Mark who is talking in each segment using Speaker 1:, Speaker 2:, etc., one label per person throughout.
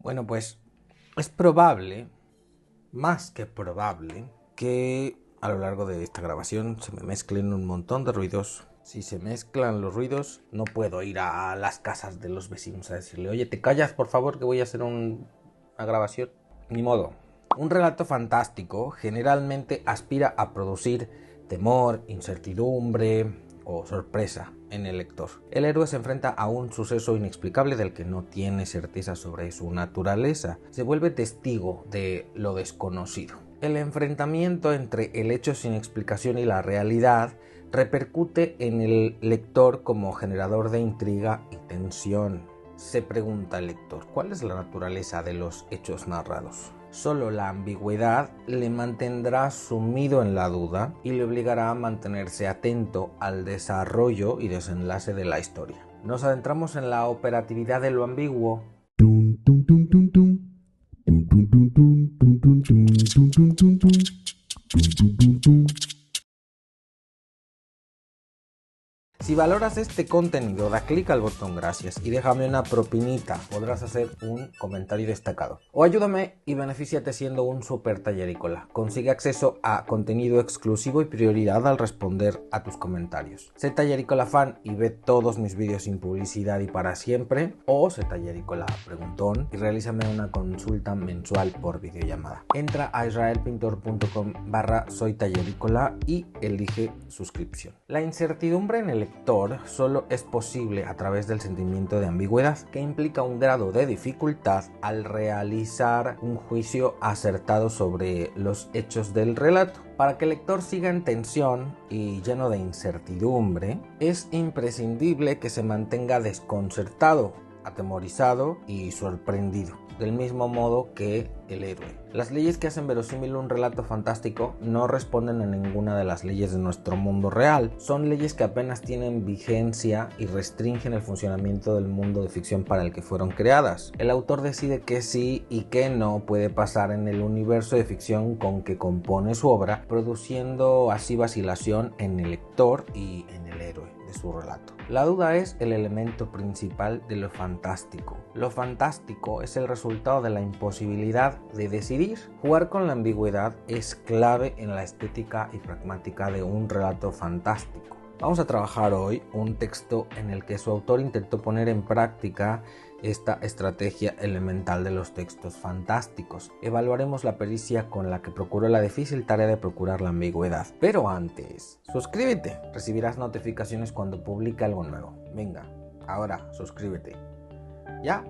Speaker 1: Bueno, pues es probable, más que probable, que a lo largo de esta grabación se me mezclen un montón de ruidos. Si se mezclan los ruidos, no puedo ir a las casas de los vecinos a decirle, oye, ¿te callas, por favor, que voy a hacer una grabación? Ni modo. Un relato fantástico generalmente aspira a producir temor, incertidumbre o sorpresa en el lector. El héroe se enfrenta a un suceso inexplicable del que no tiene certeza sobre su naturaleza. Se vuelve testigo de lo desconocido. El enfrentamiento entre el hecho sin explicación y la realidad repercute en el lector como generador de intriga y tensión. Se pregunta el lector, ¿cuál es la naturaleza de los hechos narrados? Solo la ambigüedad le mantendrá sumido en la duda y le obligará a mantenerse atento al desarrollo y desenlace de la historia. Nos adentramos en la operatividad de lo ambiguo. Si valoras este contenido, da clic al botón gracias y déjame una propinita. Podrás hacer un comentario destacado. O ayúdame y benefíciate siendo un super tallerícola. Consigue acceso a contenido exclusivo y prioridad al responder a tus comentarios. Sé tallerícola fan y ve todos mis vídeos sin publicidad y para siempre. O sé tallerícola preguntón y realízame una consulta mensual por videollamada. Entra a israelpintor.com/soytallerícola y elige suscripción. La incertidumbre en el lector solo es posible a través del sentimiento de ambigüedad, que implica un grado de dificultad al realizar un juicio acertado sobre los hechos del relato. Para que el lector siga en tensión y lleno de incertidumbre, es imprescindible que se mantenga desconcertado, atemorizado y sorprendido, del mismo modo que el héroe. Las leyes que hacen verosímil un relato fantástico no responden a ninguna de las leyes de nuestro mundo real. Son leyes que apenas tienen vigencia y restringen el funcionamiento del mundo de ficción para el que fueron creadas. El autor decide qué sí y qué no puede pasar en el universo de ficción con que compone su obra, produciendo así vacilación en el lector y en el héroe de su relato. La duda es el elemento principal de lo fantástico. Lo fantástico es el resultado de la imposibilidad de decidir. Jugar con la ambigüedad es clave en la estética y pragmática de un relato fantástico. Vamos a trabajar hoy un texto en el que su autor intentó poner en práctica esta estrategia elemental de los textos fantásticos. Evaluaremos la pericia con la que procuró la difícil tarea de procurar la ambigüedad. Pero antes, suscríbete. Recibirás notificaciones cuando publique algo nuevo. Venga, ahora suscríbete. ¿Ya?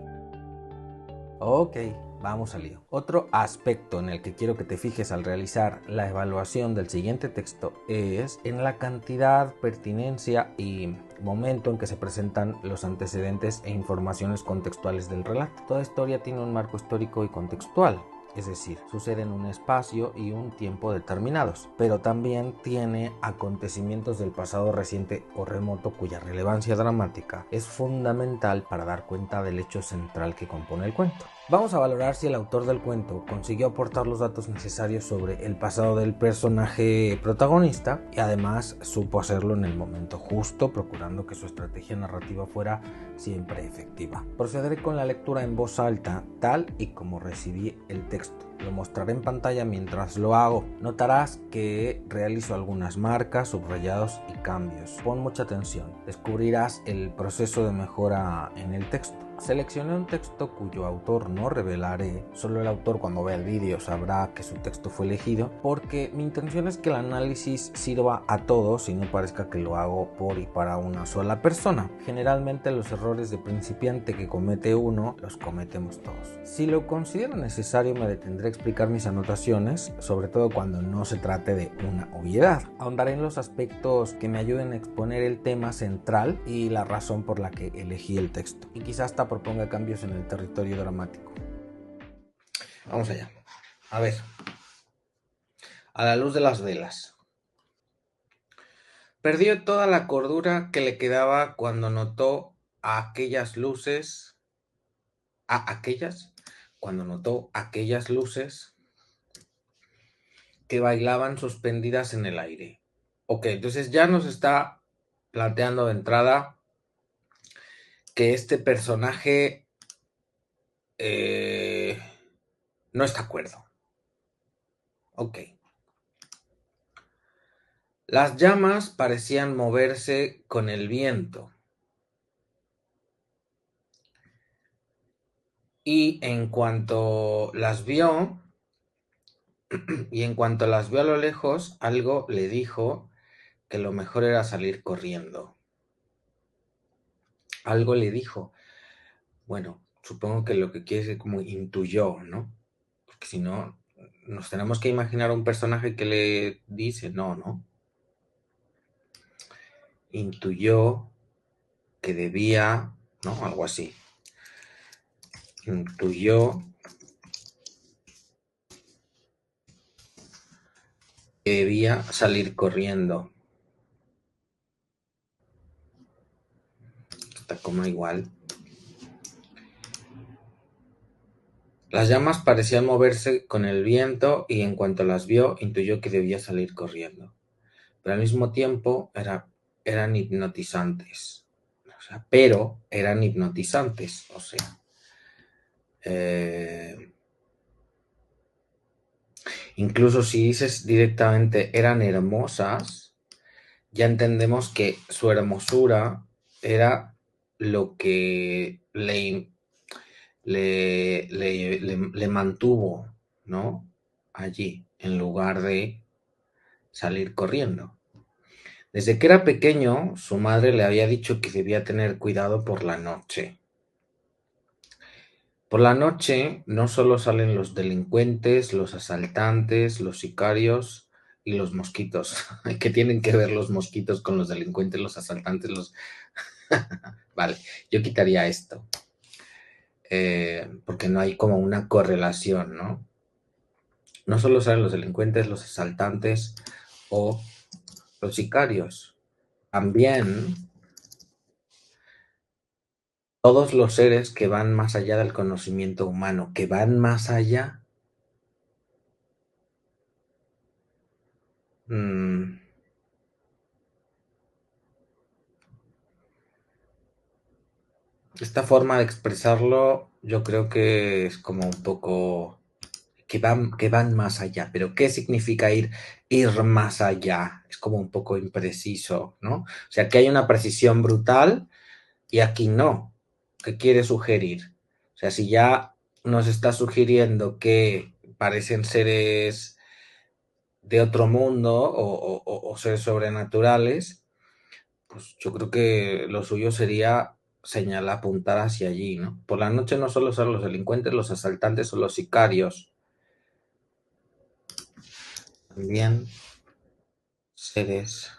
Speaker 1: Ok, vamos al lío. Otro aspecto en el que quiero que te fijes al realizar la evaluación del siguiente texto es en la cantidad, pertinencia y momento en que se presentan los antecedentes e informaciones contextuales del relato. Toda historia tiene un marco histórico y contextual. Es decir, sucede en un espacio y un tiempo determinados, pero también tiene acontecimientos del pasado reciente o remoto cuya relevancia dramática es fundamental para dar cuenta del hecho central que compone el cuento. Vamos a valorar si el autor del cuento consiguió aportar los datos necesarios sobre el pasado del personaje protagonista y además supo hacerlo en el momento justo, procurando que su estrategia narrativa fuera siempre efectiva. Procederé con la lectura en voz alta, tal y como recibí el texto. Lo mostraré en pantalla mientras lo hago. Notarás que realizo algunas marcas, subrayados y cambios. Pon mucha atención. Descubrirás el proceso de mejora en el texto. Seleccioné un texto cuyo autor no revelaré, solo el autor cuando vea el vídeo sabrá que su texto fue elegido, porque mi intención es que el análisis sirva a todos y no parezca que lo hago por y para una sola persona. Generalmente los errores de principiante que comete uno, los cometemos todos. Si lo considero necesario me detendré a explicar mis anotaciones, sobre todo cuando no se trate de una obviedad. Ahondaré en los aspectos que me ayuden a exponer el tema central y la razón por la que elegí el texto. Y quizás hasta proponga cambios en el territorio dramático. Vamos allá. A ver. A la luz de las velas. Perdió toda la cordura que le quedaba cuando notó aquellas luces que bailaban suspendidas en el aire. Ok, entonces ya nos está planteando de entrada que este personaje no está de acuerdo. Ok. Las llamas parecían moverse con el viento. Y en cuanto las vio, a lo lejos, algo le dijo que lo mejor era salir corriendo. Algo le dijo. Bueno, supongo que lo que quiere decir como intuyó, ¿no? Porque si no, nos tenemos que imaginar un personaje que le dice, no. Intuyó que debía, ¿no? Algo así. Intuyó que debía salir corriendo. Está como igual. Las llamas parecían moverse con el viento y en cuanto las vio, intuyó que debía salir corriendo. Pero al mismo tiempo eran hipnotizantes. Pero eran hipnotizantes. O sea, incluso si dices directamente eran hermosas, ya entendemos que su hermosura era lo que le mantuvo, ¿no? Allí, en lugar de salir corriendo. Desde que era pequeño, su madre le había dicho que debía tener cuidado por la noche. Por la noche no solo salen los delincuentes, los asaltantes, los sicarios y los mosquitos. ¿Qué tienen que ver los mosquitos con los delincuentes, los asaltantes, los... Vale, yo quitaría esto. Porque no hay como una correlación, ¿no? No solo salen los delincuentes, los asaltantes o los sicarios. También todos los seres que van más allá del conocimiento humano, que van más allá. Esta forma de expresarlo yo creo que es como un poco que van más allá. Pero ¿qué significa ir más allá? Es como un poco impreciso, ¿no? O sea, que hay una precisión brutal y aquí no. ¿Qué quiere sugerir? O sea, si ya nos está sugiriendo que parecen seres de otro mundo o seres sobrenaturales, pues yo creo que lo suyo sería señalar, apuntar hacia allí, ¿no? Por la noche no solo son los delincuentes, los asaltantes o los sicarios. También seres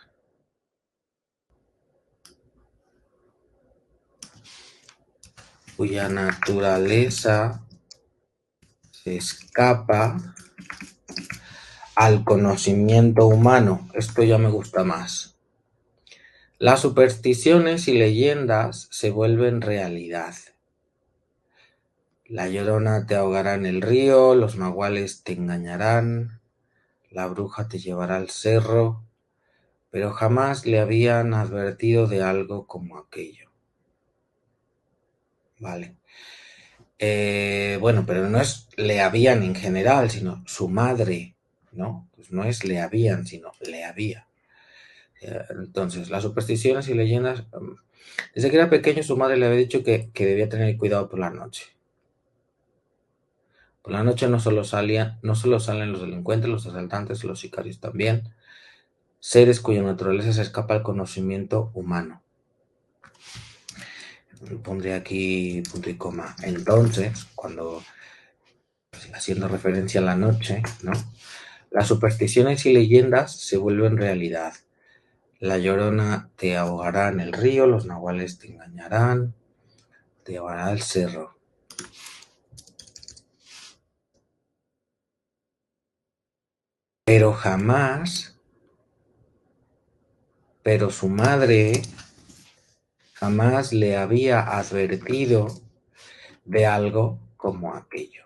Speaker 1: cuya naturaleza se escapa al conocimiento humano. Esto ya me gusta más. Las supersticiones y leyendas se vuelven realidad. La Llorona te ahogará en el río, los nahuales te engañarán, la bruja te llevará al cerro, pero jamás le habían advertido de algo como aquello. Vale. Bueno, pero no es le habían en general, sino su madre, ¿no? Pues no es le habían, sino le había. Entonces, las supersticiones y leyendas, desde que era pequeño su madre le había dicho que debía tener cuidado por la noche. Por la noche no solo salen los delincuentes, los asaltantes, los sicarios también, seres cuya naturaleza se escapa al conocimiento humano. Pondré aquí punto y coma. Entonces, cuando haciendo referencia a la noche, ¿no? Las supersticiones y leyendas se vuelven realidad. La Llorona te ahogará en el río, los nahuales te engañarán, te llevará al cerro. Pero su madre jamás le había advertido de algo como aquello.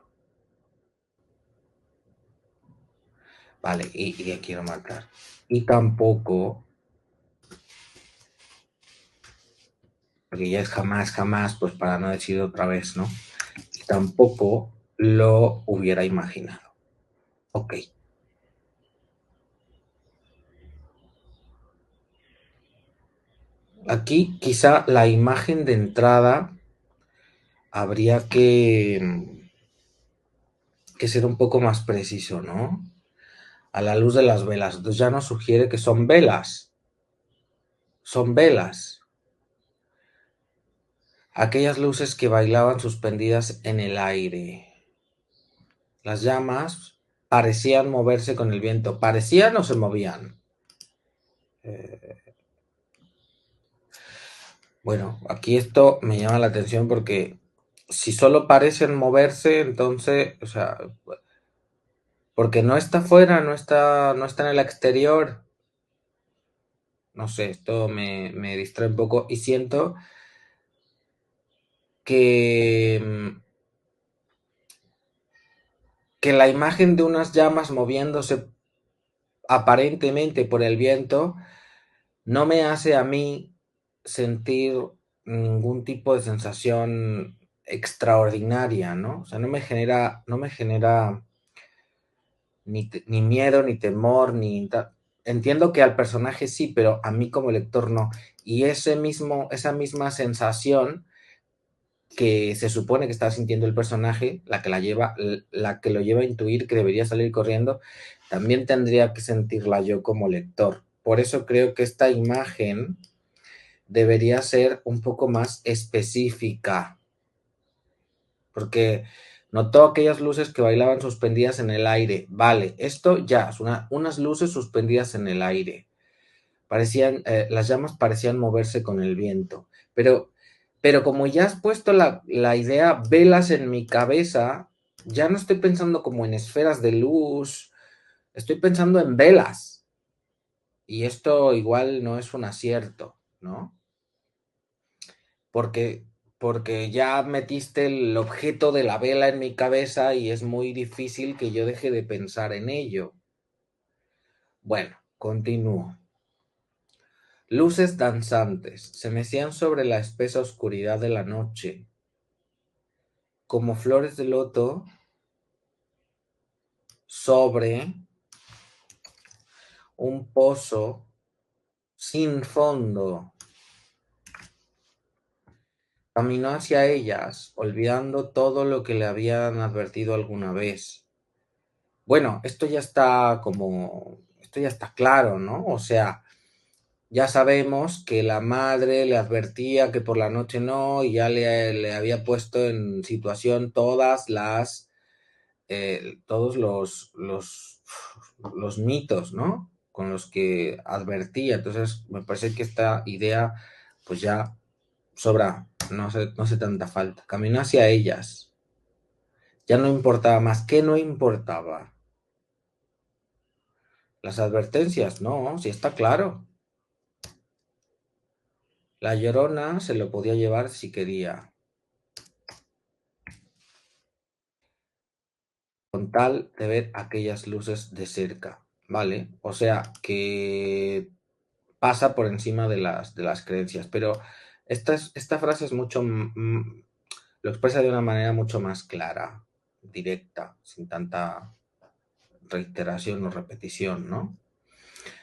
Speaker 1: Vale, y ya quiero marcar. Y tampoco, porque ya es jamás, pues para no decir otra vez, ¿no? Y tampoco lo hubiera imaginado. Ok. Aquí quizá la imagen de entrada habría que ser un poco más preciso, ¿no? A la luz de las velas. Entonces ya nos sugiere que son velas. Son velas. Aquellas luces que bailaban suspendidas en el aire. Las llamas parecían moverse con el viento. ¿Parecían o se movían? Bueno, aquí esto me llama la atención porque si solo parecen moverse, entonces, o sea, porque no está fuera, no está en el exterior. No sé, esto me distrae un poco y siento que, que la imagen de unas llamas moviéndose aparentemente por el viento no me hace a mí sentir ningún tipo de sensación extraordinaria, ¿no? O sea, no me genera ni miedo, ni temor, entiendo que al personaje sí, pero a mí como lector no. Y esa misma sensación que se supone que está sintiendo el personaje, la que lo lleva a intuir que debería salir corriendo, también tendría que sentirla yo como lector. Por eso creo que esta imagen debería ser un poco más específica, porque notó aquellas luces que bailaban suspendidas en el aire. Vale, esto ya es unas luces suspendidas en el aire. Las llamas parecían moverse con el viento, pero como ya has puesto la idea velas en mi cabeza, ya no estoy pensando como en esferas de luz, estoy pensando en velas. Y esto igual no es un acierto, ¿no? Porque, porque ya metiste el objeto de la vela en mi cabeza y es muy difícil que yo deje de pensar en ello. Bueno, continúo. Luces danzantes se mecían sobre la espesa oscuridad de la noche, como flores de loto sobre un pozo sin fondo. Caminó hacia ellas, olvidando todo lo que le habían advertido alguna vez. Bueno, esto ya está claro, ¿no? O sea, ya sabemos que la madre le advertía que por la noche no, y ya le había puesto en situación todos los mitos, ¿no? Con los que advertía. Entonces, me parece que esta idea, pues ya sobra, no hace tanta falta. Caminó hacia ellas. Ya no importaba más. ¿Qué no importaba? Las advertencias, no, sí está claro. La Llorona se lo podía llevar si quería, con tal de ver aquellas luces de cerca, ¿vale? O sea, que pasa por encima de las creencias, pero esta frase es lo expresa de una manera mucho más clara, directa, sin tanta reiteración o repetición, ¿no?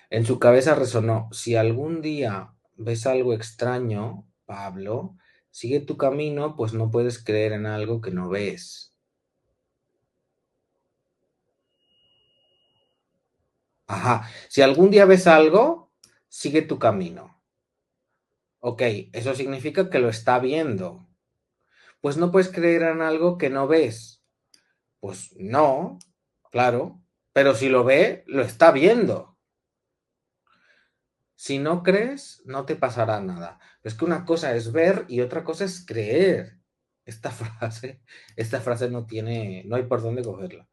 Speaker 1: En su cabeza resonó: si algún día ves algo extraño, Pablo, sigue tu camino, pues no puedes creer en algo que no ves. Ajá, si algún día ves algo, sigue tu camino. Ok, eso significa que lo está viendo. Pues no puedes creer en algo que no ves. Pues no, claro, pero si lo ve, lo está viendo. Si no crees, no te pasará nada. Es que una cosa es ver y otra cosa es creer. Esta frase, esta frase no hay por dónde cogerla.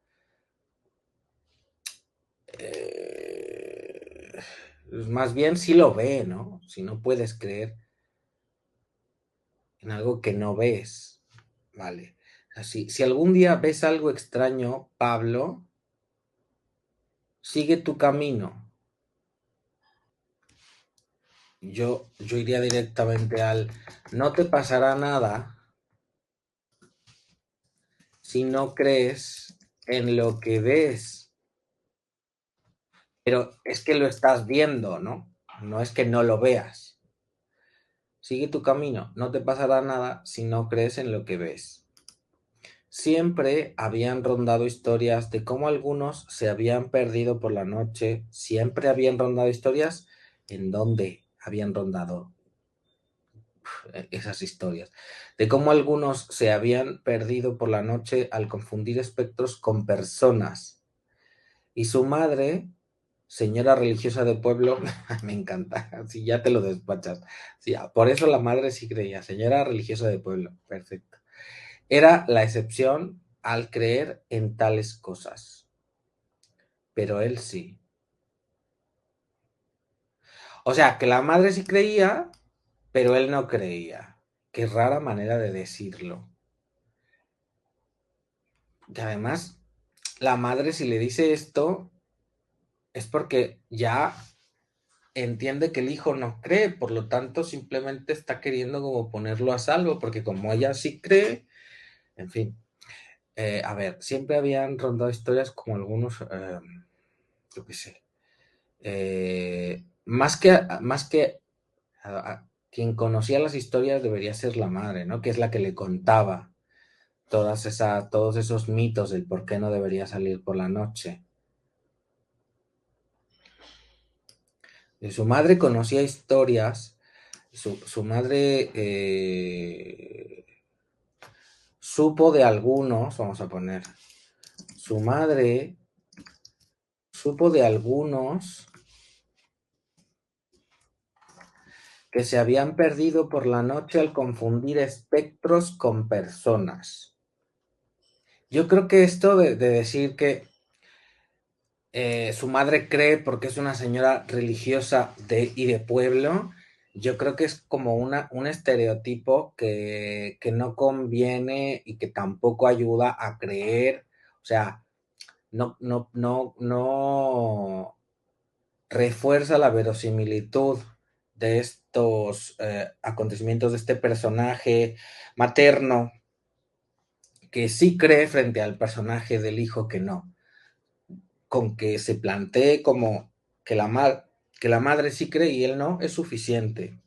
Speaker 1: Más bien si lo ve, ¿no? Si no puedes creer en algo que no ves, ¿vale? Así, si algún día ves algo extraño, Pablo, sigue tu camino. Yo iría directamente al no te pasará nada si no crees en lo que ves? Pero es que lo estás viendo, ¿no? No es que no lo veas. Sigue tu camino, no te pasará nada si no crees en lo que ves. Siempre habían rondado historias de cómo algunos se habían perdido por la noche. Siempre habían rondado historias en donde habían rondado esas historias. De cómo algunos se habían perdido por la noche al confundir espectros con personas. Y su madre, señora religiosa de pueblo, me encanta, si ya te lo despachas. Sí, por eso la madre sí creía, señora religiosa de pueblo, perfecto. Era la excepción al creer en tales cosas, pero él sí. O sea, que la madre sí creía, pero él no creía. Qué rara manera de decirlo. Y además, la madre si le dice esto es porque ya entiende que el hijo no cree, por lo tanto simplemente está queriendo como ponerlo a salvo, porque como ella sí cree, en fin. A ver, siempre habían rondado historias como algunos, yo qué sé, más que quien conocía las historias debería ser la madre, ¿no? Que es la que le contaba todos esos mitos del por qué no debería salir por la noche. Y su madre conocía historias, su madre supo de algunos, vamos a poner, su madre supo de algunos que se habían perdido por la noche al confundir espectros con personas. Yo creo que esto de decir que su madre cree porque es una señora religiosa y de pueblo, yo creo que es como un estereotipo que no conviene y que tampoco ayuda a creer, o sea, no refuerza la verosimilitud de estos acontecimientos de este personaje materno que sí cree frente al personaje del hijo que no. Con que se plantee como que que la madre sí cree y él no, es suficiente.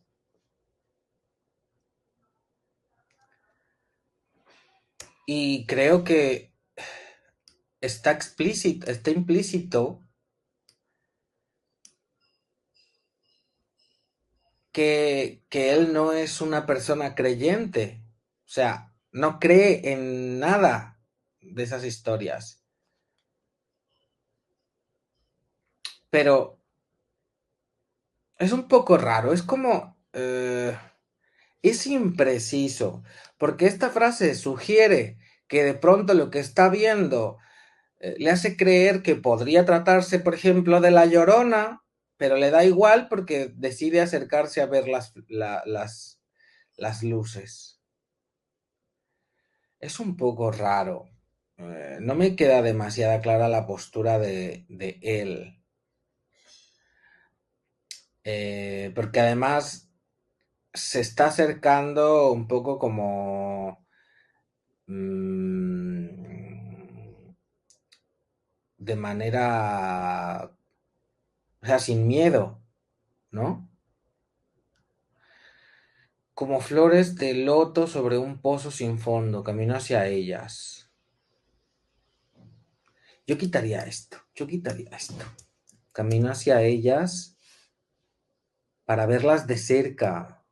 Speaker 1: Y creo que está implícito que él no es una persona creyente. O sea, no cree en nada de esas historias. Pero es un poco raro, es como... es impreciso, porque esta frase sugiere que de pronto lo que está viendo le hace creer que podría tratarse, por ejemplo, de la Llorona, pero le da igual porque decide acercarse a ver las luces. Es un poco raro. No me queda demasiada clara la postura de él. Porque además se está acercando un poco como... mmm, de manera... O sea, sin miedo, ¿no? Como flores de loto sobre un pozo sin fondo, camino hacia ellas. Yo quitaría esto. Camino hacia ellas para verlas de cerca.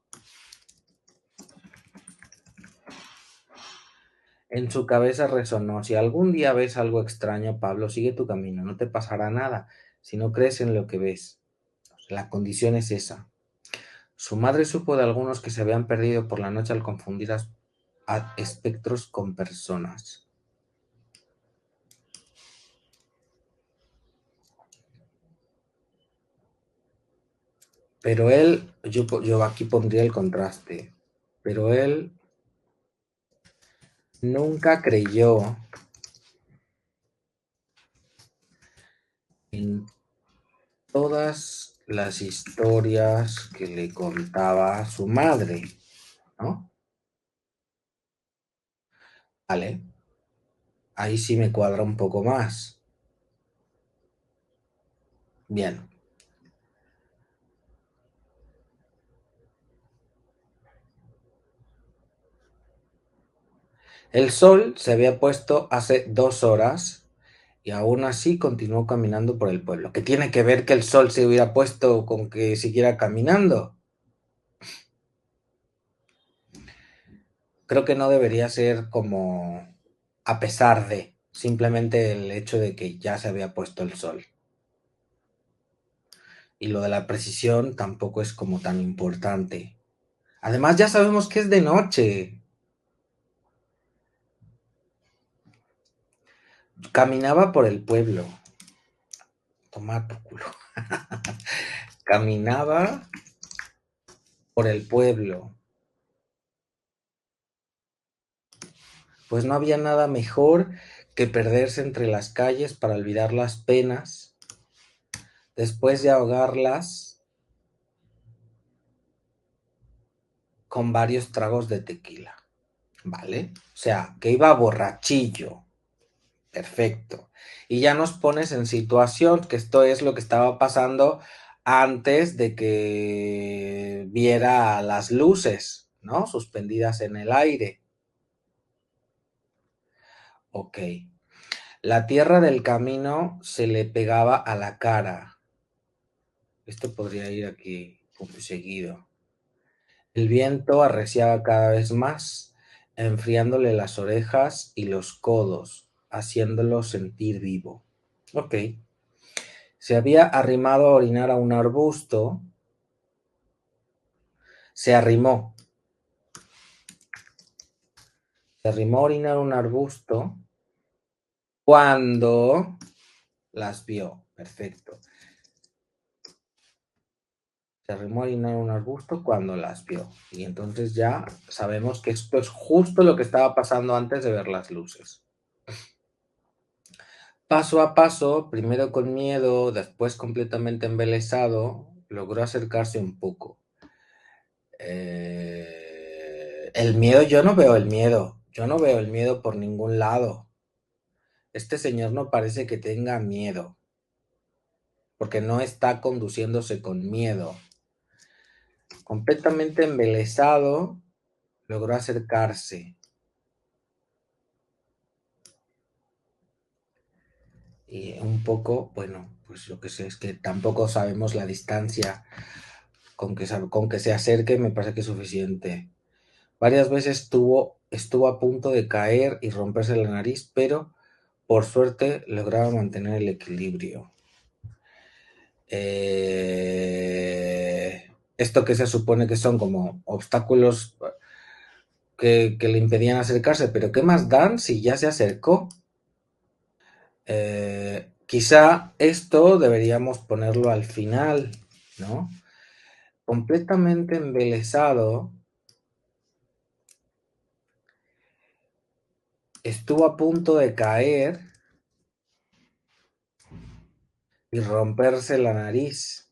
Speaker 1: En su cabeza resonó, si algún día ves algo extraño, Pablo, sigue tu camino, no te pasará nada si no crees en lo que ves. La condición es esa. Su madre supo de algunos que se habían perdido por la noche al confundir a espectros con personas. Pero él, yo aquí pondría el contraste, pero él nunca creyó en todas las historias que le contaba su madre, ¿no? ¿Vale? Ahí sí me cuadra un poco más. Bien. El sol se había puesto hace 2 horas y aún así continuó caminando por el pueblo. ¿Qué tiene que ver que el sol se hubiera puesto con que siguiera caminando? Creo que no debería ser como a pesar de, simplemente el hecho de que ya se había puesto el sol. Y lo de la precisión tampoco es como tan importante. Además ya sabemos que es de noche. Caminaba por el pueblo. Tomar por culo. Caminaba por el pueblo. Pues no había nada mejor que perderse entre las calles para olvidar las penas, después de ahogarlas con varios tragos de tequila. ¿Vale? O sea, que iba borrachillo. Perfecto. Y ya nos pones en situación que esto es lo que estaba pasando antes de que viera las luces, ¿no? Suspendidas en el aire. Ok. La tierra del camino se le pegaba a la cara. Esto podría ir aquí seguido. El viento arreciaba cada vez más, enfriándole las orejas y los codos, haciéndolo sentir vivo. Ok. Se había arrimado a orinar a un arbusto. Se arrimó. Se arrimó a orinar a un arbusto cuando las vio. Perfecto. Se arrimó a orinar a un arbusto cuando las vio. Y entonces ya sabemos que esto es justo lo que estaba pasando antes de ver las luces. Paso a paso, primero con miedo, después completamente embelesado, logró acercarse un poco. El miedo, yo no veo el miedo. Yo no veo el miedo por ningún lado. Este señor no parece que tenga miedo, porque no está conduciéndose con miedo. Completamente embelesado, logró acercarse. Y un poco, bueno, pues lo que sé es que tampoco sabemos la distancia con que se acerque, me parece que es suficiente. Varias veces estuvo a punto de caer y romperse la nariz, pero por suerte lograba mantener el equilibrio. Esto que se supone que son como obstáculos que le impedían acercarse, pero ¿qué más dan si ya se acercó? Quizá esto deberíamos ponerlo al final, ¿no? Completamente embelesado, estuvo a punto de caer y romperse la nariz,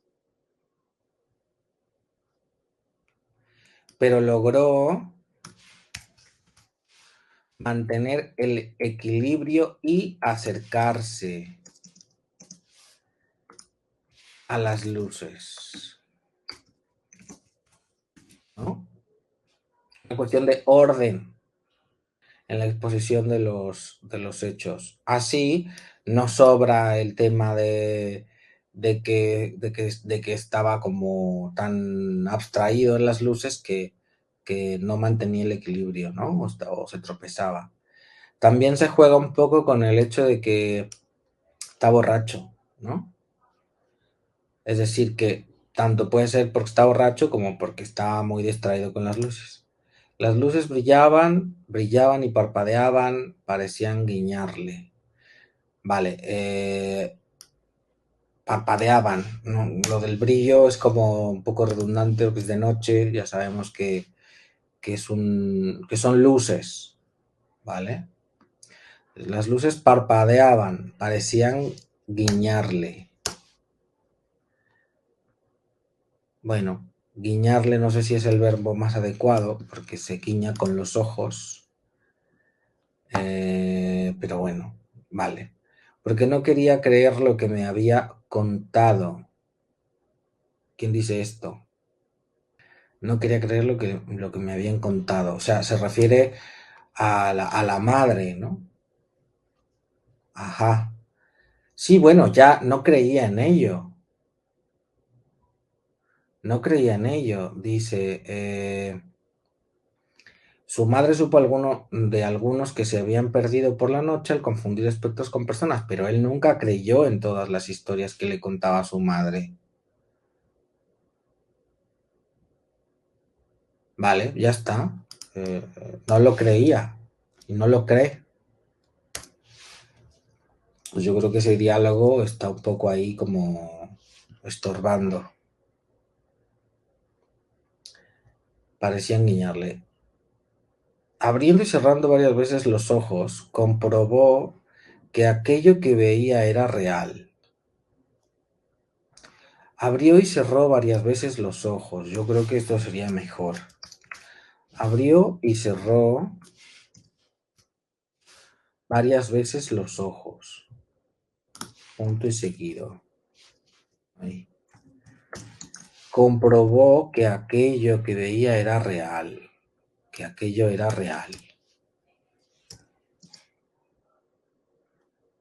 Speaker 1: pero logró mantener el equilibrio y acercarse a las luces, ¿no? Una cuestión de orden en la exposición de los hechos. Así no sobra el tema de que estaba como tan abstraído en las luces que no mantenía el equilibrio, ¿no? O se tropezaba. También se juega un poco con el hecho de que está borracho, ¿no? Es decir, que tanto puede ser porque está borracho como porque está muy distraído con las luces. Las luces brillaban, brillaban y parpadeaban, parecían guiñarle. Vale, parpadeaban, ¿no? Lo del brillo es como un poco redundante porque es de noche, ya sabemos que son luces, ¿vale? Las luces parpadeaban, parecían guiñarle. Bueno, guiñarle no sé si es el verbo más adecuado, porque se guiña con los ojos. pero bueno, vale. Porque no quería creer lo que me había contado. ¿Quién dice esto? No quería creer lo que me habían contado. O sea, se refiere a la madre, ¿no? Ajá. Sí, bueno, ya no creía en ello. No creía en ello. Dice, su madre supo de algunos que se habían perdido por la noche al confundir espectros con personas, pero él nunca creyó en todas las historias que le contaba su madre. Vale, ya está. No lo creía y no lo cree. Pues yo creo que ese diálogo está un poco ahí como estorbando. Parecían guiñarle. Abriendo y cerrando varias veces los ojos, comprobó que aquello que veía era real. Abrió y cerró varias veces los ojos. Yo creo que esto sería mejor. Abrió y cerró varias veces los ojos. Punto y seguido. Ahí. Comprobó que aquello que veía era real. Que aquello era real.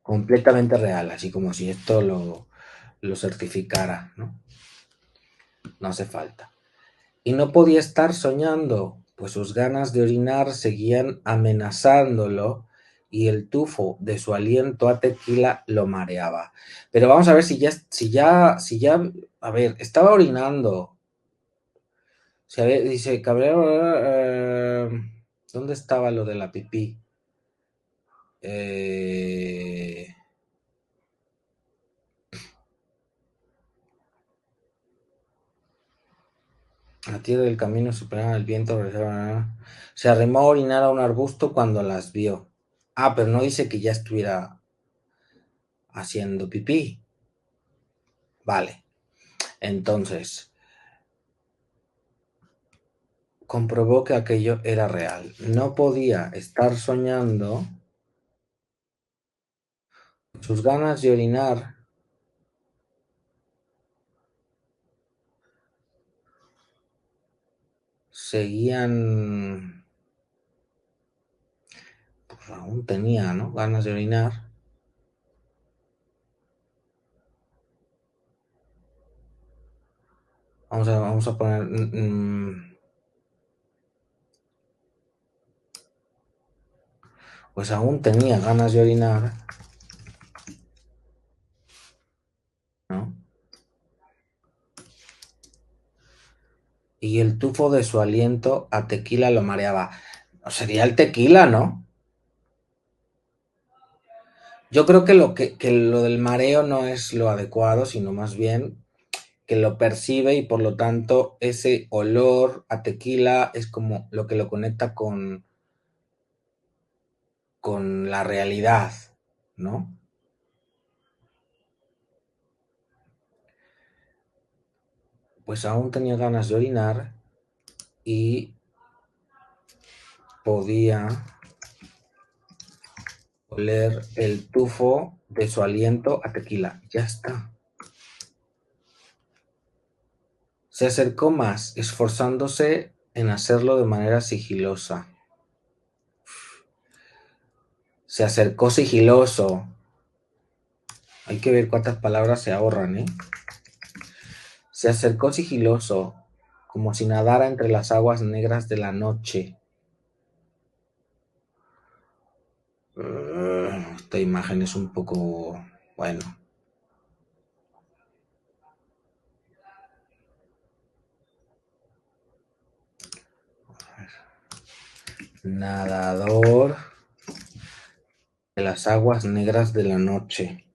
Speaker 1: Completamente real, así como si esto lo certificara, ¿no? No hace falta. Y no podía estar soñando, pues sus ganas de orinar seguían amenazándolo y el tufo de su aliento a tequila lo mareaba. Pero vamos a ver a ver, estaba orinando. Dice, Cabrera, ¿dónde estaba lo de la pipí? La tierra del camino superaba el viento, se arrimó a orinar a un arbusto cuando las vio. Ah, pero no dice que ya estuviera haciendo pipí. Vale, entonces comprobó que aquello era real. No podía estar soñando. Sus ganas de orinar seguían, pues aún tenía, ¿no? Ganas de orinar. Vamos a poner... pues aún tenía ganas de orinar, ¿no? Y el tufo de su aliento a tequila lo mareaba. Sería el tequila, ¿no? Yo creo que lo del mareo no es lo adecuado, sino más bien que lo percibe y por lo tanto ese olor a tequila es como lo que lo conecta con la realidad, ¿no? Pues aún tenía ganas de orinar y podía oler el tufo de su aliento a tequila. Ya está. Se acercó más, esforzándose en hacerlo de manera sigilosa. Se acercó sigiloso. Hay que ver cuántas palabras se ahorran, ¿eh? Se acercó sigiloso, como si nadara entre las aguas negras de la noche. Esta imagen es un poco... bueno. Nadador de las aguas negras de la noche.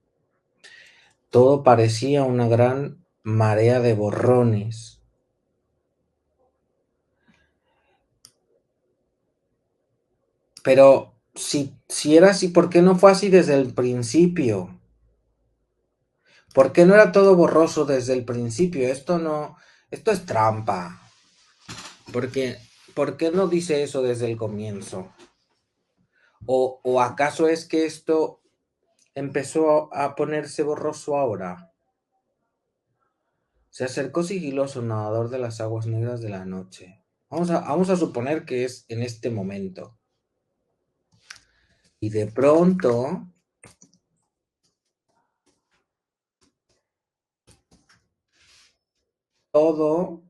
Speaker 1: Todo parecía una gran marea de borrones. Pero si era así, ¿por qué no fue así desde el principio? ¿Por qué no era todo borroso desde el principio? Esto es trampa. Porque, ¿por qué no dice eso desde el comienzo? ¿O acaso es que esto empezó a ponerse borroso ahora? Se acercó sigiloso nadador de las aguas negras de la noche. Vamos a suponer que es en este momento. Y de pronto todo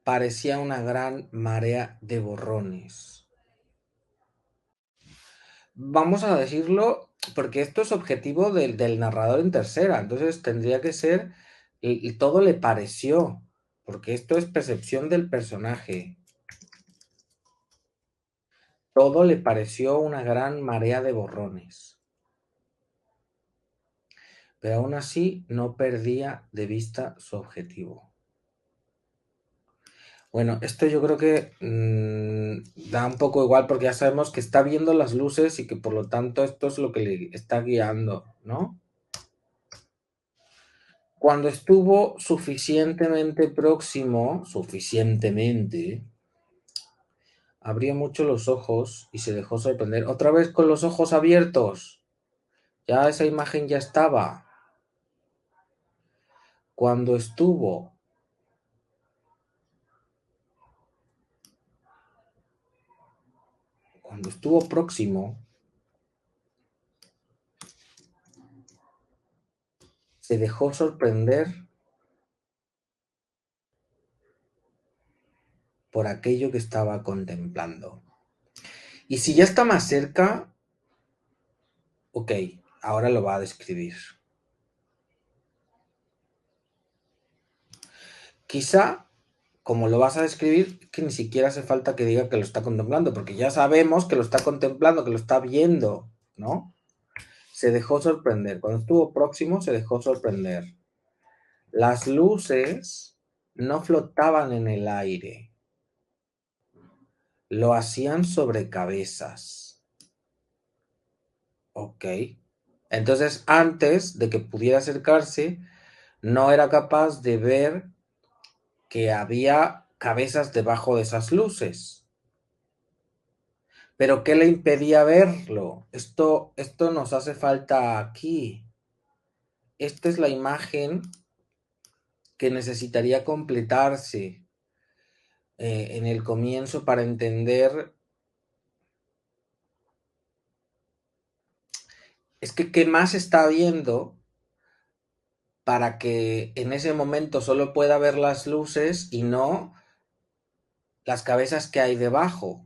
Speaker 1: parecía una gran marea de borrones. Vamos a decirlo porque esto es objetivo del narrador en tercera, entonces tendría que ser, y todo le pareció, porque esto es percepción del personaje. Todo le pareció una gran marea de borrones. Pero aún así no perdía de vista su objetivo. Bueno, esto yo creo que da un poco igual porque ya sabemos que está viendo las luces y que por lo tanto esto es lo que le está guiando, ¿no? Cuando estuvo suficientemente próximo, abrió mucho los ojos y se dejó sorprender. Otra vez con los ojos abiertos. Ya esa imagen ya estaba. Cuando estuvo próximo, se dejó sorprender por aquello que estaba contemplando. Y si ya está más cerca, ok, ahora lo va a describir. Quizá, como lo vas a describir, que ni siquiera hace falta que diga que lo está contemplando, porque ya sabemos que lo está contemplando, que lo está viendo, ¿no? Se dejó sorprender. Cuando estuvo próximo, se dejó sorprender. Las luces no flotaban en el aire, lo hacían sobre cabezas. Ok. Entonces, antes de que pudiera acercarse, no era capaz de ver que había cabezas debajo de esas luces. Pero ¿qué le impedía verlo? Esto nos hace falta aquí. Esta es la imagen que necesitaría completarse en el comienzo para entender. Es que ¿qué más está viendo para que en ese momento solo pueda ver las luces y no las cabezas que hay debajo?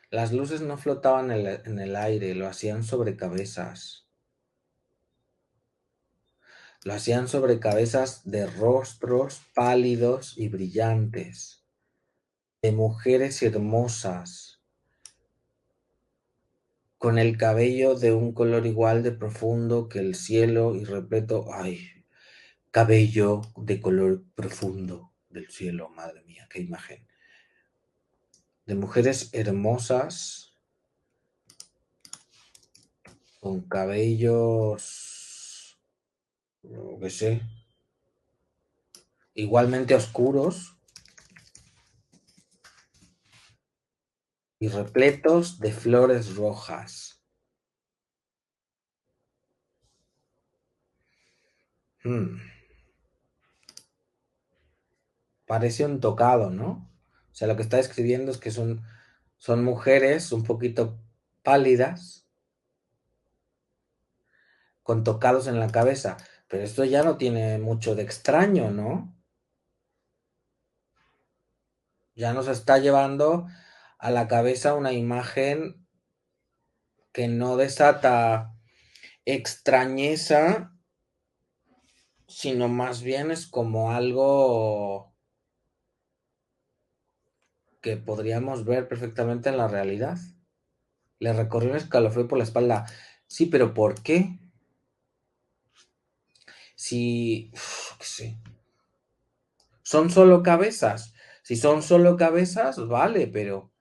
Speaker 1: Las luces no flotaban en el aire, lo hacían sobre cabezas. Lo hacían sobre cabezas de rostros pálidos y brillantes, de mujeres hermosas, con el cabello de un color igual de profundo que el cielo y repleto, ay, cabello de color profundo del cielo, madre mía, qué imagen. De mujeres hermosas, con cabellos, no qué sé, igualmente oscuros y repletos de flores rojas. Parece un tocado, ¿no? O sea, lo que está escribiendo es que son mujeres un poquito pálidas, con tocados en la cabeza. Pero esto ya no tiene mucho de extraño, ¿no? Ya nos está llevando a la cabeza una imagen que no desata extrañeza, sino más bien es como algo que podríamos ver perfectamente en la realidad. Le recorrió un escalofrío por la espalda. Sí, pero ¿por qué? Si, qué sé, son solo cabezas. Si son solo cabezas, vale, pero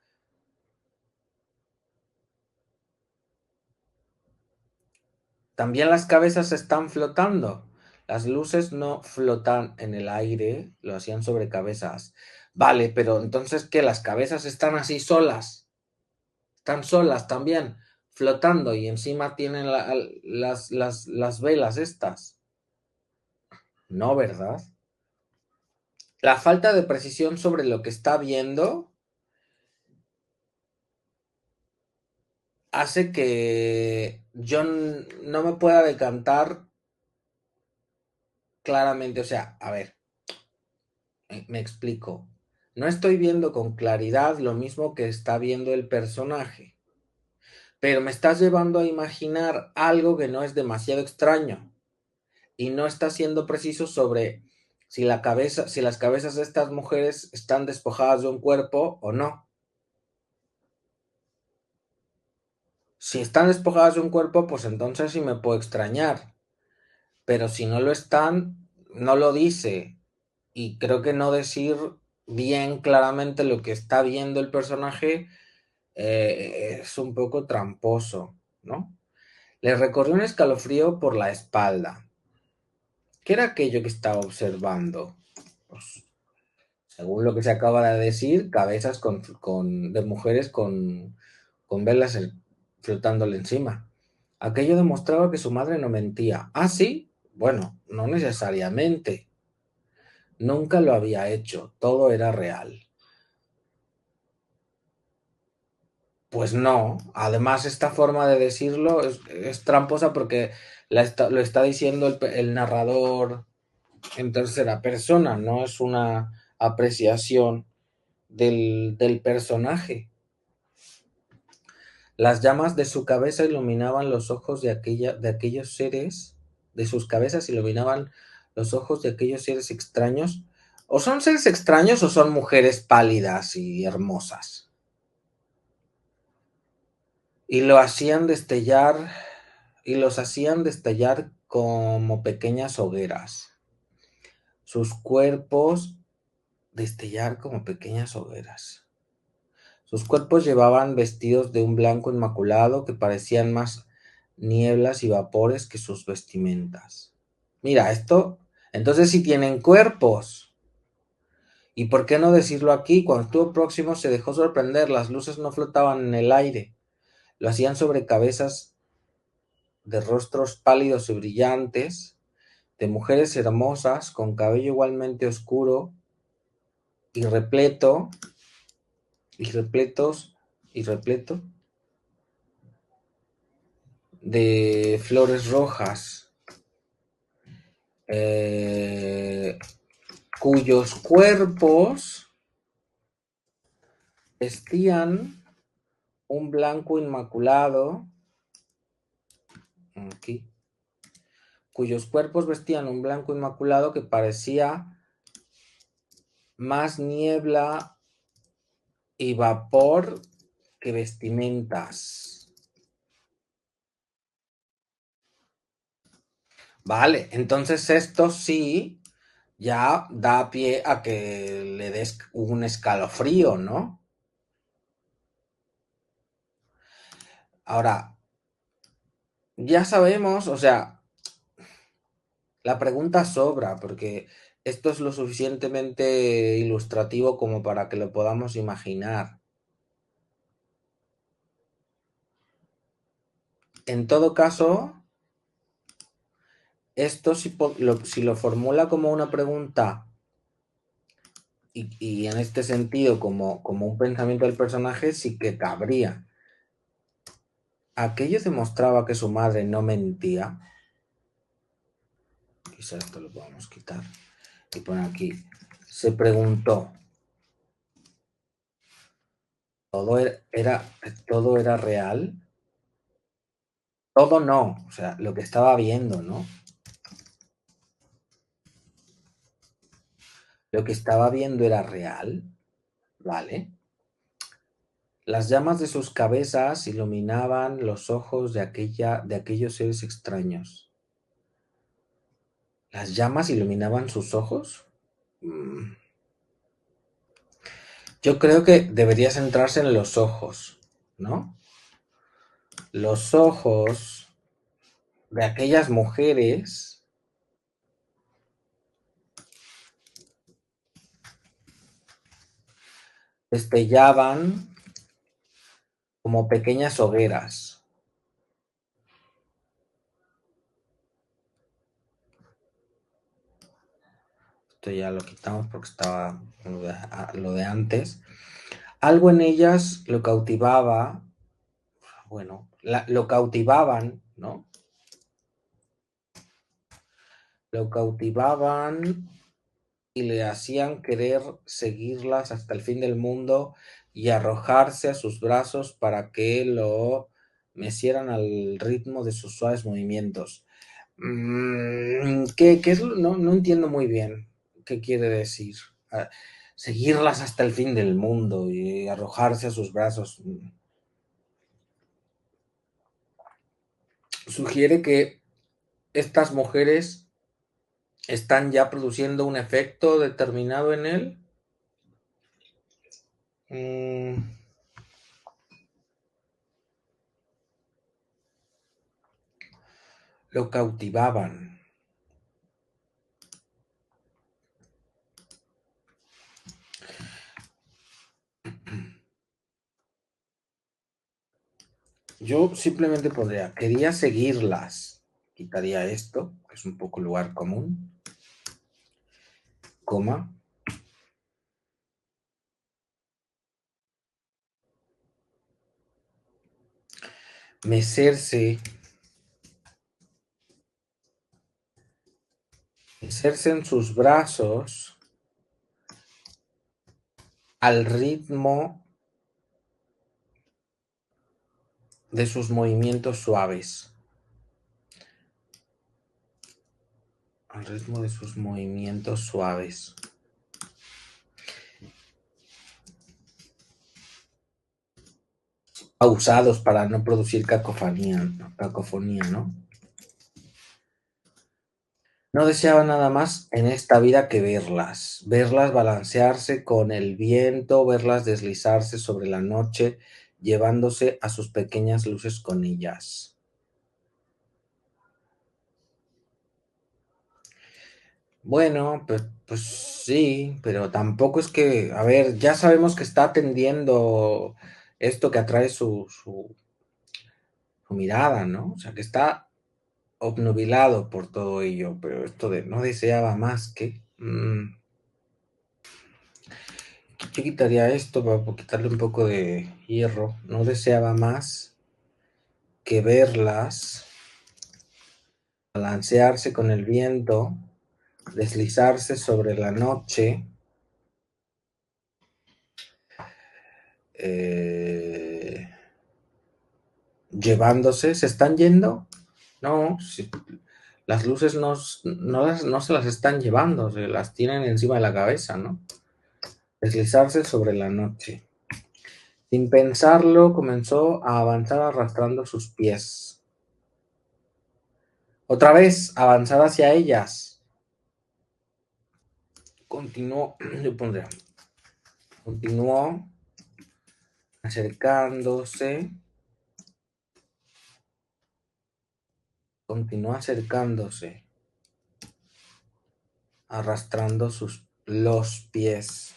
Speaker 1: también las cabezas están flotando. Las luces no flotan en el aire, lo hacían sobre cabezas. Vale, pero entonces, ¿qué? Las cabezas están así solas, están solas también, flotando y encima tienen las velas estas. No, ¿verdad? La falta de precisión sobre lo que está viendo hace que yo no me pueda decantar claramente. O sea, a ver, me explico. No estoy viendo con claridad lo mismo que está viendo el personaje, pero me estás llevando a imaginar algo que no es demasiado extraño y no está siendo preciso sobre si las cabezas de estas mujeres están despojadas de un cuerpo o no. Si están despojadas de un cuerpo, pues entonces sí me puedo extrañar, pero si no lo están, no lo dice. Y creo que no decir bien claramente lo que está viendo el personaje es un poco tramposo, ¿no? Le recorrió un escalofrío por la espalda. ¿Qué era aquello que estaba observando? Pues, según lo que se acaba de decir, cabezas de mujeres con velas flotándole encima. Aquello demostraba que su madre no mentía. ¿Ah, sí? Bueno, no necesariamente. Nunca lo había hecho. Todo era real. Pues no. Además, esta forma de decirlo es tramposa porque lo está diciendo el narrador en tercera persona. No es una apreciación del personaje. Las llamas de su cabeza iluminaban los ojos de aquellos seres, de sus cabezas iluminaban los ojos de aquellos seres extraños. ¿O son seres extraños o son mujeres pálidas y hermosas? Y lo hacían destellar, y los hacían destellar como pequeñas hogueras. Sus cuerpos destellar como pequeñas hogueras. Sus cuerpos llevaban vestidos de un blanco inmaculado que parecían más nieblas y vapores que sus vestimentas. Mira, esto, entonces sí tienen cuerpos. ¿Y por qué no decirlo aquí? Cuando estuvo próximo se dejó sorprender, las luces no flotaban en el aire, lo hacían sobre cabezas de rostros pálidos y brillantes, de mujeres hermosas con cabello igualmente oscuro y repleto, y repletos, y repleto de flores rojas, eh, cuyos cuerpos vestían un blanco inmaculado, aquí, cuyos cuerpos vestían un blanco inmaculado que parecía más niebla y vapor que vestimentas. Vale, entonces esto sí ya da pie a que le des un escalofrío, ¿no? Ahora, ya sabemos, o sea, la pregunta sobra porque esto es lo suficientemente ilustrativo como para que lo podamos imaginar. En todo caso, esto si lo formula como una pregunta y en este sentido como un pensamiento del personaje, sí que cabría. Aquello demostraba que su madre no mentía. Quizá esto lo podamos quitar y poner aquí. Se preguntó, ¿todo era real? Todo no, o sea, lo que estaba viendo, ¿no? Lo que estaba viendo era real, ¿vale? Las llamas de sus cabezas iluminaban los ojos de aquellos seres extraños. ¿Las llamas iluminaban sus ojos? Yo creo que debería centrarse en los ojos, ¿no? Los ojos de aquellas mujeres destellaban como pequeñas hogueras. Esto ya lo quitamos porque estaba lo de antes. Algo en ellas lo cautivaba, bueno, lo cautivaban, ¿no? Lo cautivaban y le hacían querer seguirlas hasta el fin del mundo y arrojarse a sus brazos para que lo mecieran al ritmo de sus suaves movimientos. ¿Qué es? No entiendo muy bien qué quiere decir. Ah, seguirlas hasta el fin del mundo y arrojarse a sus brazos. Sugiere que estas mujeres están ya produciendo un efecto determinado en él. Lo cautivaban. Yo simplemente podría, quería seguirlas. Quitaría esto, que es un poco lugar común. Coma. Mecerse. Mecerse en sus brazos al ritmo de sus movimientos suaves. Al ritmo de sus movimientos suaves. Pausados para no producir cacofonía, ¿no? No deseaba nada más en esta vida que verlas balancearse con el viento, verlas deslizarse sobre la noche, llevándose a sus pequeñas luces con ellas. Bueno, pues sí, pero tampoco es que, a ver, ya sabemos que está atendiendo esto que atrae su mirada, ¿no? O sea, que está obnubilado por todo ello, pero esto de no deseaba más que... yo quitaría esto para quitarle un poco de hierro. No deseaba más que verlas balancearse con el viento, deslizarse sobre la noche, llevándose. ¿Se están yendo? No, si, las luces no se las están llevando, se las tienen encima de la cabeza, ¿no? Deslizarse sobre la noche. Sin pensarlo, comenzó a avanzar arrastrando sus pies. Otra vez, avanzar hacia ellas. Continuó, yo pondría, continuó acercándose, arrastrando los pies.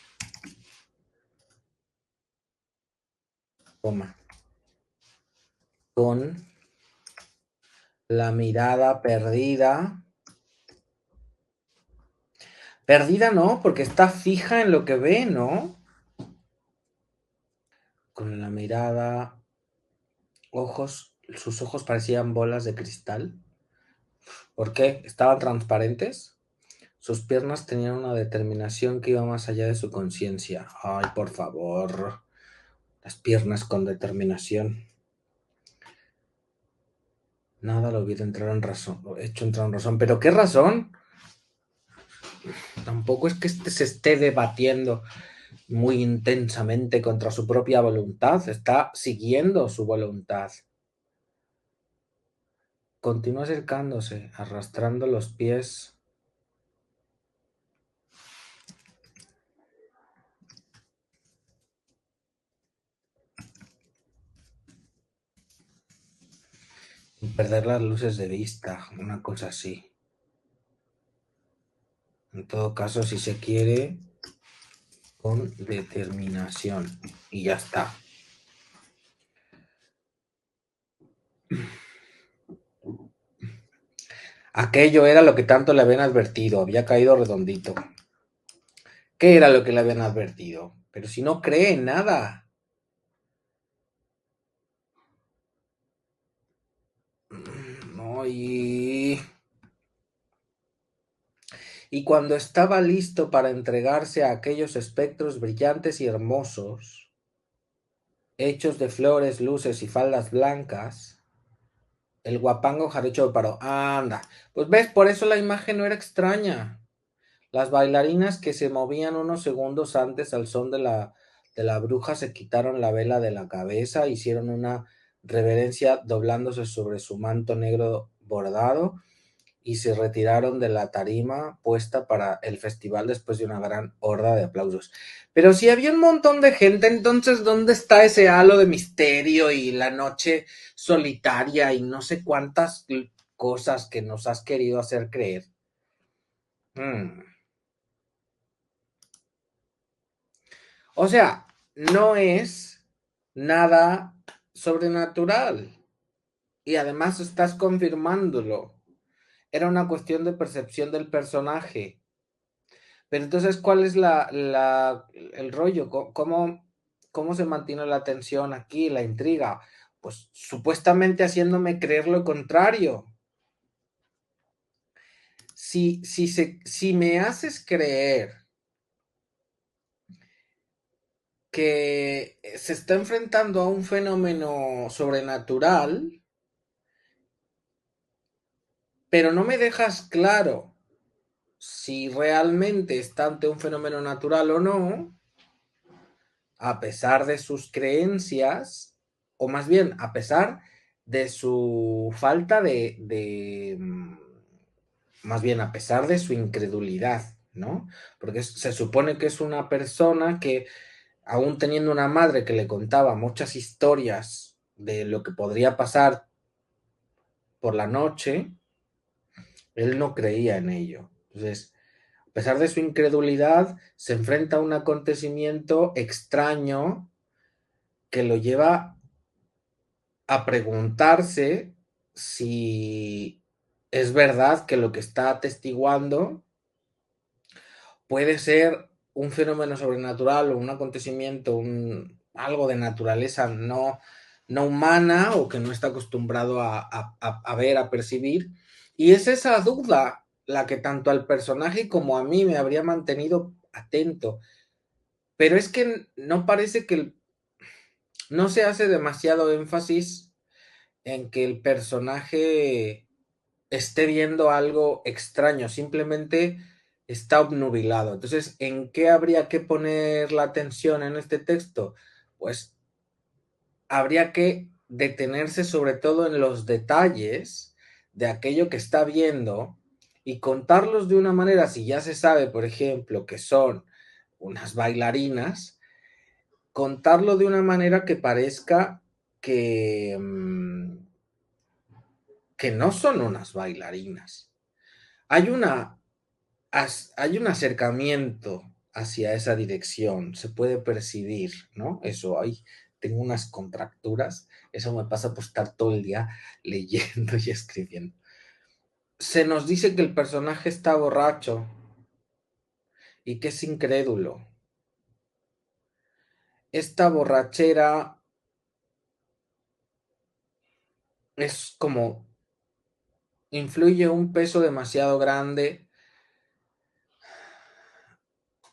Speaker 1: Toma. Con la mirada perdida. Perdida no, porque está fija en lo que ve, ¿no? Con la mirada, sus ojos parecían bolas de cristal. ¿Por qué? ¿Estaban transparentes? Sus piernas tenían una determinación que iba más allá de su conciencia. Ay, por favor. Las piernas con determinación. Nada lo hubiera hecho entrar en razón. ¿Pero qué razón? Tampoco es que se esté debatiendo muy intensamente contra su propia voluntad. Está siguiendo su voluntad. Continúa acercándose, arrastrando los pies. Sin perder las luces de vista, una cosa así. En todo caso, si se quiere, con determinación y ya está. Aquello era lo que tanto le habían advertido, había caído redondito. ¿Qué era lo que le habían advertido? Pero si no cree en nada. No, y cuando estaba listo para entregarse a aquellos espectros brillantes y hermosos, hechos de flores, luces y faldas blancas, el guapango jarocho paró. Anda, pues ves, por eso la imagen no era extraña. Las bailarinas que se movían unos segundos antes al son de la bruja se quitaron la vela de la cabeza, hicieron una reverencia doblándose sobre su manto negro bordado y se retiraron de la tarima puesta para el festival después de una gran horda de aplausos. Pero si había un montón de gente, entonces ¿dónde está ese halo de misterio y la noche solitaria y no sé cuántas cosas que nos has querido hacer creer? Hmm. O sea, no es nada sobrenatural y además estás confirmándolo. Era una cuestión de percepción del personaje. Pero entonces, ¿cuál es el rollo? ¿Cómo se mantiene la tensión aquí, la intriga? Pues supuestamente haciéndome creer lo contrario. Si me haces creer que se está enfrentando a un fenómeno sobrenatural, pero no me dejas claro si realmente está ante un fenómeno natural o no, a pesar de sus creencias, o más bien a pesar de su falta más bien a pesar de su incredulidad, ¿no? Porque se supone que es una persona que, aún teniendo una madre que le contaba muchas historias de lo que podría pasar por la noche, él no creía en ello. Entonces, a pesar de su incredulidad, se enfrenta a un acontecimiento extraño que lo lleva a preguntarse si es verdad que lo que está atestiguando puede ser un fenómeno sobrenatural o un acontecimiento, algo de naturaleza no humana o que no está acostumbrado a ver, a percibir. Y es esa duda la que tanto al personaje como a mí me habría mantenido atento. Pero es que no parece que no se hace demasiado énfasis en que el personaje esté viendo algo extraño, simplemente está obnubilado. Entonces, ¿en qué habría que poner la atención en este texto? Pues habría que detenerse sobre todo en los detalles de aquello que está viendo y contarlos de una manera, si ya se sabe, por ejemplo, que son unas bailarinas, contarlo de una manera que parezca que, que no son unas bailarinas. Hay una hay un acercamiento hacia esa dirección, se puede percibir, ¿no? Eso, ahí tengo unas contracturas, eso me pasa por estar todo el día leyendo y escribiendo. Se nos dice que el personaje está borracho y que es incrédulo. Esta borrachera es como influye un peso demasiado grande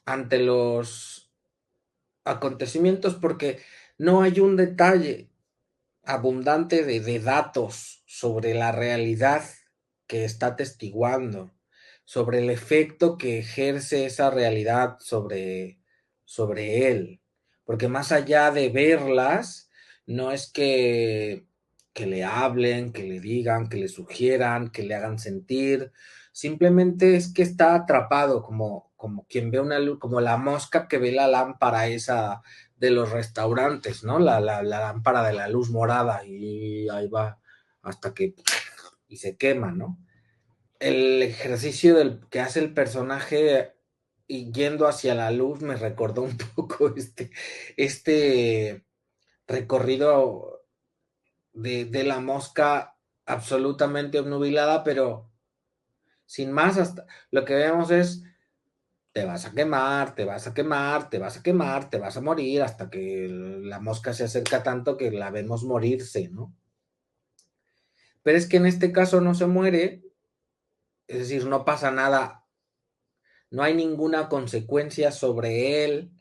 Speaker 1: ante los acontecimientos porque no hay un detalle abundante de datos sobre la realidad que está atestiguando, sobre el efecto que ejerce esa realidad sobre él. Porque más allá de verlas, no es que le hablen, que le digan, que le sugieran, que le hagan sentir, simplemente es que está atrapado como quien ve una luz, como la mosca que ve la lámpara esa de los restaurantes, ¿no? La lámpara de la luz morada y ahí va hasta que y se quema, ¿no? El ejercicio que hace el personaje y yendo hacia la luz me recordó un poco este recorrido de la mosca absolutamente obnubilada, pero sin más, hasta lo que vemos es te vas a quemar, te vas a quemar, te vas a quemar, te vas a morir, hasta que la mosca se acerca tanto que la vemos morirse, ¿no? Pero es que en este caso no se muere, es decir, no pasa nada, no hay ninguna consecuencia sobre él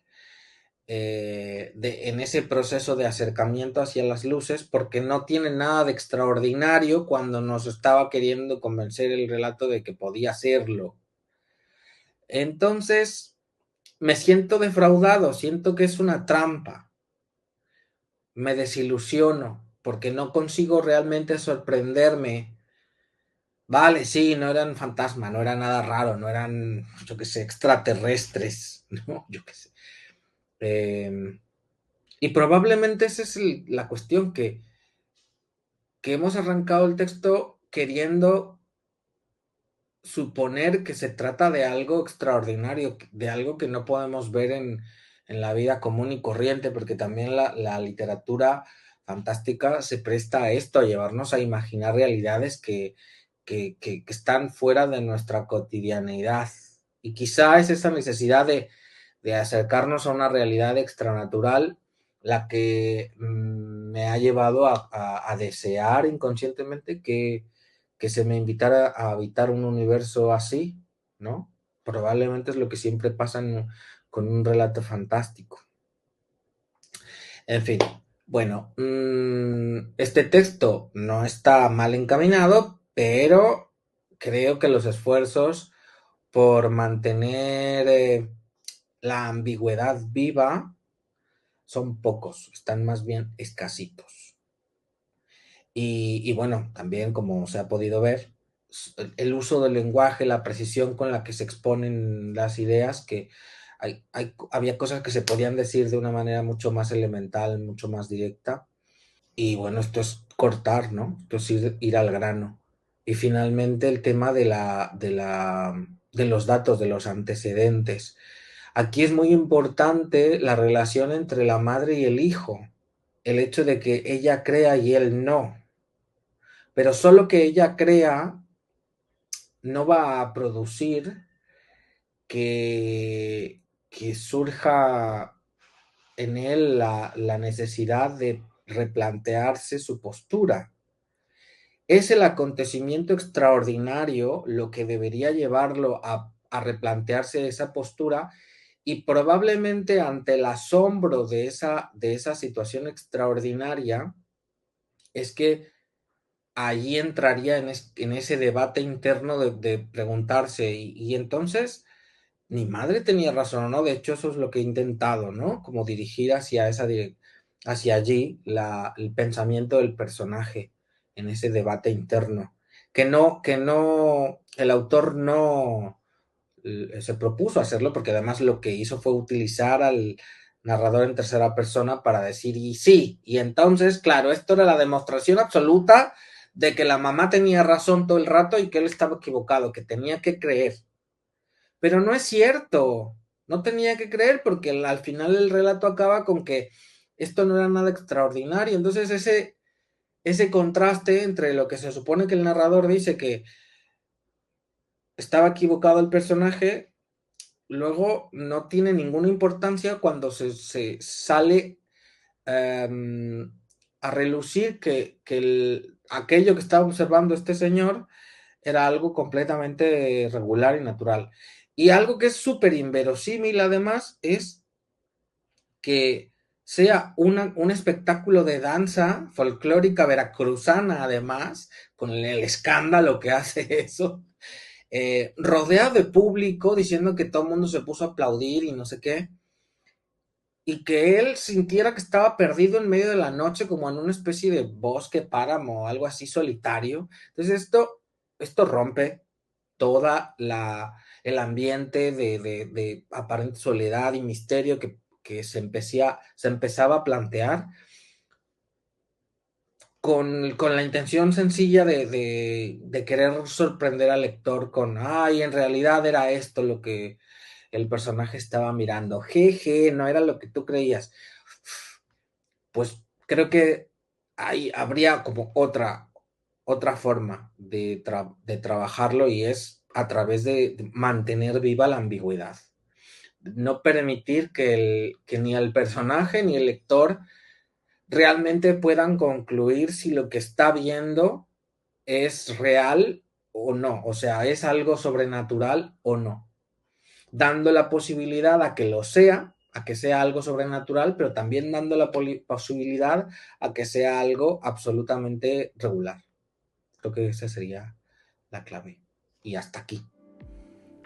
Speaker 1: en ese proceso de acercamiento hacia las luces, porque no tiene nada de extraordinario cuando nos estaba queriendo convencer el relato de que podía serlo. Entonces, me siento defraudado, siento que es una trampa, me desilusiono, porque no consigo realmente sorprenderme. Vale, sí, no eran fantasmas, no era nada raro, no eran, yo qué sé, extraterrestres, ¿no? Yo qué sé. Eh, y probablemente esa es la cuestión, que hemos arrancado el texto queriendo suponer que se trata de algo extraordinario, de algo que no podemos ver en la vida común y corriente, porque también la literatura fantástica se presta a esto, a llevarnos a imaginar realidades que están fuera de nuestra cotidianeidad. Y quizá es esa necesidad de acercarnos a una realidad extranatural la que me ha llevado a desear inconscientemente que se me invitara a habitar un universo así, ¿no? Probablemente es lo que siempre pasa con un relato fantástico. En fin, bueno, este texto no está mal encaminado, pero creo que los esfuerzos por mantener la ambigüedad viva son pocos, están más bien escasitos. Y bueno, también como se ha podido ver, el uso del lenguaje, la precisión con la que se exponen las ideas, que había cosas que se podían decir de una manera mucho más elemental, mucho más directa. Y bueno, esto es cortar, ¿no? Esto es ir al grano. Y finalmente el tema de los datos, de los antecedentes. Aquí es muy importante la relación entre la madre y el hijo. El hecho de que ella crea y él no. Pero solo que ella crea no va a producir que, que surja en él la necesidad de replantearse su postura. Es el acontecimiento extraordinario lo que debería llevarlo a replantearse esa postura, y probablemente ante el asombro de esa situación extraordinaria es que allí entraría en ese debate interno de preguntarse, y entonces, ¿mi madre tenía razón o no? De hecho, eso es lo que he intentado, ¿no? Como dirigir hacia allí el pensamiento del personaje en ese debate interno. El autor no se propuso hacerlo, porque además lo que hizo fue utilizar al narrador en tercera persona para decir, y sí, y entonces, claro, esto era la demostración absoluta de que la mamá tenía razón todo el rato y que él estaba equivocado, que tenía que creer. Pero no es cierto, no tenía que creer, porque al final el relato acaba con que esto no era nada extraordinario. Entonces ese contraste entre lo que se supone que el narrador dice que estaba equivocado el personaje, luego no tiene ninguna importancia cuando se sale a relucir que aquello que estaba observando este señor era algo completamente regular y natural. Y algo que es súper inverosímil además es que sea un espectáculo de danza folclórica veracruzana, además, con el escándalo que hace eso, rodeado de público diciendo que todo el mundo se puso a aplaudir y no sé qué, y que él sintiera que estaba perdido en medio de la noche, como en una especie de bosque, páramo o algo así solitario. Entonces esto rompe toda el ambiente de aparente soledad y misterio que se empezaba a plantear con la intención sencilla de querer sorprender al lector con, ay, en realidad era esto lo que el personaje estaba mirando, jeje, no era lo que tú creías. Pues creo que habría como otra forma de trabajarlo, y es a través de mantener viva la ambigüedad. No permitir que ni el personaje ni el lector realmente puedan concluir si lo que está viendo es real o no, o sea, es algo sobrenatural o no, dando la posibilidad a que lo sea, a que sea algo sobrenatural, pero también dando la posibilidad a que sea algo absolutamente regular. Creo que esa sería la clave. Y hasta aquí.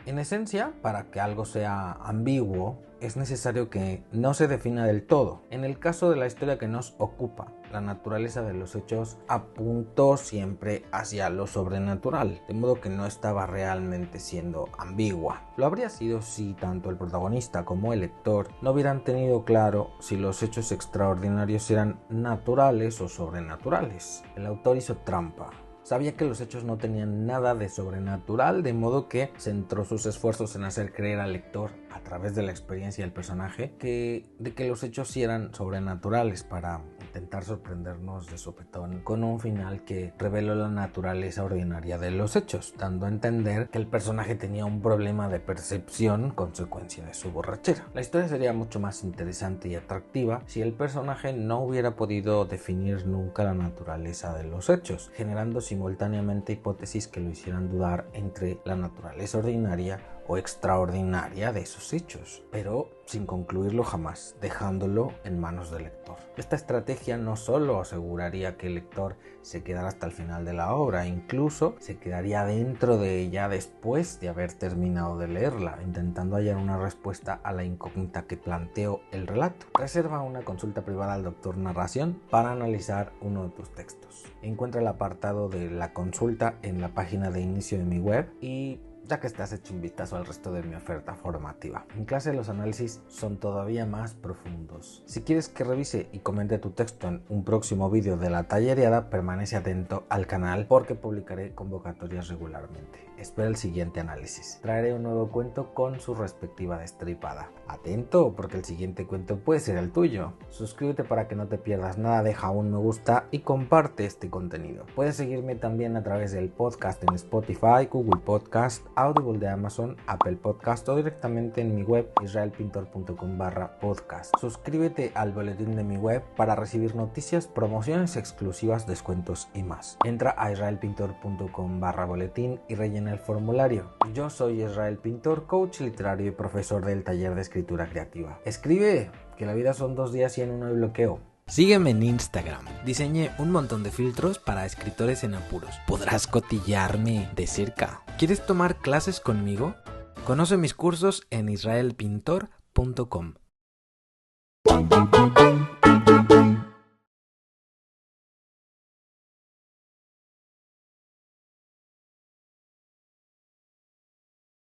Speaker 1: En esencia, para que algo sea ambiguo, es necesario que no se defina del todo. En el caso de la historia que nos ocupa, la naturaleza de los hechos apuntó siempre hacia lo sobrenatural, de modo que no estaba realmente siendo ambigua. Lo habría sido si tanto el protagonista como el lector no hubieran tenido claro si los hechos extraordinarios eran naturales o sobrenaturales. El autor hizo trampa. Sabía que los hechos no tenían nada de sobrenatural, de modo que centró sus esfuerzos en hacer creer al lector, a través de la experiencia del personaje, de que los hechos sí eran sobrenaturales, para intentar sorprendernos de sopetón con un final que reveló la naturaleza ordinaria de los hechos, dando a entender que el personaje tenía un problema de percepción consecuencia de su borrachera. La historia sería mucho más interesante y atractiva si el personaje no hubiera podido definir nunca la naturaleza de los hechos, generando simultáneamente hipótesis que lo hicieran dudar entre la naturaleza ordinaria o extraordinaria de esos hechos, pero sin concluirlo jamás, dejándolo en manos del lector. Esta estrategia no solo aseguraría que el lector se quedara hasta el final de la obra, incluso se quedaría dentro de ella después de haber terminado de leerla, intentando hallar una respuesta a la incógnita que planteó el relato. Reserva una consulta privada al Doctor Narración para analizar uno de tus textos. Encuentra el apartado de la consulta en la página de inicio de mi web, y ya que estás hecho un vistazo al resto de mi oferta formativa. En clase los análisis son todavía más profundos. Si quieres que revise y comente tu texto en un próximo vídeo de la tallereada, permanece atento al canal porque publicaré convocatorias regularmente. Espera el siguiente análisis. Traeré un nuevo cuento con su respectiva destripada. Atento, porque el siguiente cuento puede ser el tuyo. Suscríbete para que no te pierdas nada, deja un me gusta y comparte este contenido. Puedes seguirme también a través del podcast en Spotify, Google Podcast, Audible de Amazon, Apple Podcast o directamente en mi web israelpintor.com/podcast. Suscríbete al boletín de mi web para recibir noticias, promociones exclusivas, descuentos y más. Entra a israelpintor.com/boletín y rellena el formulario. Yo soy Israel Pintor, coach literario y profesor del taller de escritura creativa. Escribe, que la vida son 2 días y en uno hay bloqueo.
Speaker 2: Sígueme en Instagram. Diseñé un montón de filtros para escritores en apuros. Podrás cotillarme de cerca. ¿Quieres tomar clases conmigo? Conoce mis cursos en israelpintor.com.